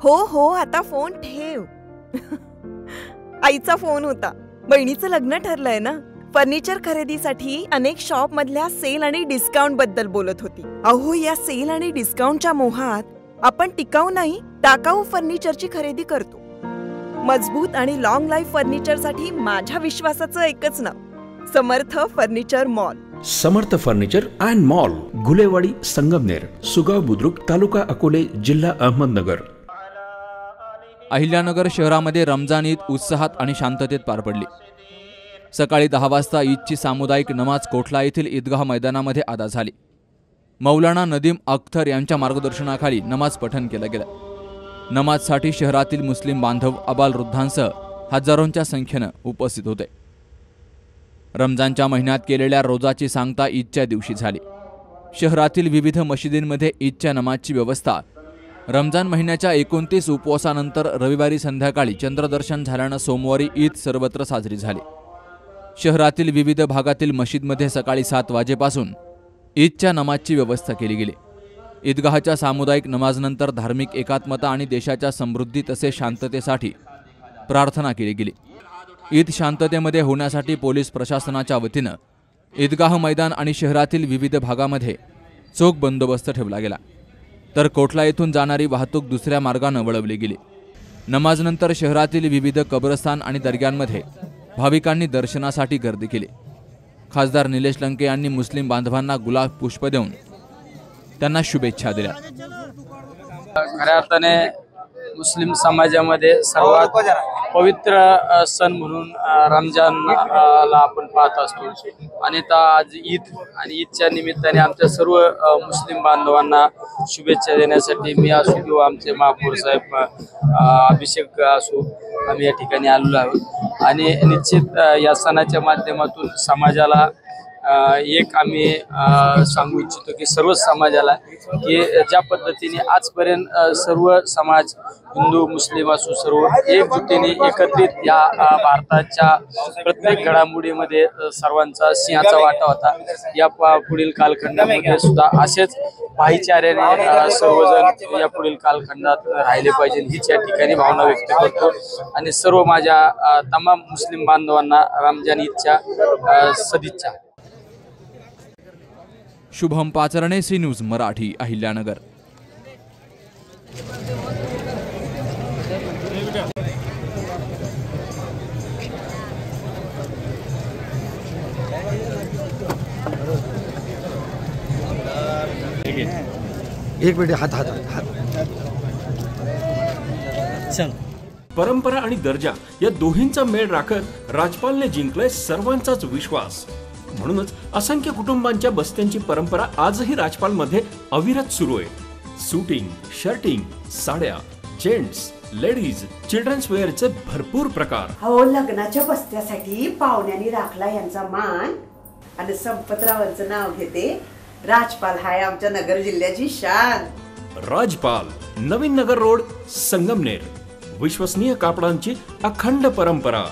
हो हो, आता फोन ठेव. आईचा फोन होता. बहिणीचं लग्न ठरलंय ना. फर्निचर खरेदीसाठी अनेक शॉप मधल्या सेल आणि डिस्काउंट बद्दल बोलत होती. अहो, या सेल आणि डिस्काउंटच्या मोहात आपण टिकाऊ नाही, टाकाऊ फर्निचरची खरेदी करतो. मजबूत आणि लॉंग लाईफ फर्निचरसाठी माझ्या विश्वासाचं एकच नाव, Samarth furniture mall. Samarth furniture and mall, Gulewadi, Sangamner, Sugaon Budruk, taluka Akole, जिल्हा अहमदनगर. अहिल्यानगर शहरामध्ये रमजान ईद उत्साहात आणि शांततेत पार पडली. सकाळी 10 वाजता ईदची सामुदायिक नमाज कोठला येथील ईदगाह मैदानामध्ये अदा झाली. मौलाना नदीम अख्तर यांच्या मार्गदर्शनाखाली नमाज पठण केलं गेलं. नमाजसाठी शहरातील मुस्लिम बांधव, अबालवृद्धांसह हजारोंच्या संख्येनं उपस्थित होते. रमजानच्या महिन्यात केलेल्या रोजाची सांगता ईदच्या दिवशी झाली. शहरातील विविध मशिदींमध्ये ईदच्या नमाजची व्यवस्था. रमजान महिन्याच्या 29 उपवासानंतर रविवारी संध्याकाळी चंद्रदर्शन झाल्यानं सोमवारी ईद सर्वत्र साजरी झाली. शहरातील विविध भागातील मशीदमध्ये सकाळी 7 वाजेपासून ईदच्या नमाजची व्यवस्था केली गेली. ईदगाहच्या सामुदायिक नमाजनंतर धार्मिक एकात्मता आणि देशाच्या समृद्धी तसेच शांततेसाठी प्रार्थना केली गेली. ईद शांततेमध्ये होण्यासाठी पोलीस प्रशासनाच्या वतीनं ईदगाह मैदान आणि शहरातील विविध भागामध्ये चोख बंदोबस्त ठेवला गेला. तर कोठला येथून जाणारी वाहतूक दुसऱ्या मार्गानं वळवली गेली. नमाजनंतर शहरातील विविध कब्रस्तान आणि दर्ग्यांमध्ये भाविकांनी दर्शनासाठी गर्दी केली. खासदार निलेश लंके यांनी मुस्लिम बांधवांना गुलाब पुष्प देऊन त्यांना शुभेच्छा दिल्या. खऱ्या अर्थाने मुस्लिम समाजामध्ये सर्वात पवित्र सण म्हणून रमजानला आपण पाहत असतो. आणि आज ईद आणि ईदच्या निमित्ताने आमच्या सर्व मुस्लिम बांधवांना शुभेच्छा देण्यासाठी मी असो किंवा आमचे महापौर साहेब अभिषेक असो, आम्ही या ठिकाणी आलेलो आहोत. आणि निश्चित या सणाच्या माध्यमातून समाजाला एक आम्ही सांगू इच्छितो की सर्व समाजाला की ज्या पद्धतीने आजपर्यंत सर्व समाज, हिंदू मुस्लिम असो, सर्व एकजुटीने एकत्रित या भारताच्या प्रत्येक घडामोडीमध्ये सर्वांचा सिंहाचा वाटा होता. या पुढील कालखंडामध्ये सुद्धा असेच भाईचार्याने सर्वजण या पुढील कालखंडात राहिले पाहिजे हीच या ठिकाणी भावना व्यक्त करतो. आणि सर्व माझ्या तमाम मुस्लिम बांधवांना रमजान ईदच्या सदिच्छा. Shubham Pacharne, C news Marathi, Ahilyanagar. एक मिनिट, हात. परंपरा आणि दर्जा या दोहींचा मेळ राखत राजपालने जिंकलाय सर्वांचाच विश्वास. म्हणूनच असंख्य कुटुंबांच्या बस्त्यांची परंपरा आजही राजपालमध्ये अविरत सुरू आहे. सूटिंग, शर्टिंग, साड्या, जेंट्स, लेडीज, चिल्ड्रन्स वेअरचे भरपूर प्रकार. हो, लग्नाच्या बस्त्यासाठी पाहुण्यांनी राखला यांचा मान. आणि संपतरावांचं नाव घेते. राजपाल हाय आमच्या नगर जिल्ह्याची शान. राजपाल, नवीन नगर रोड, संगमनेर. विश्वसनीय कापडांची अखंड परंपरा.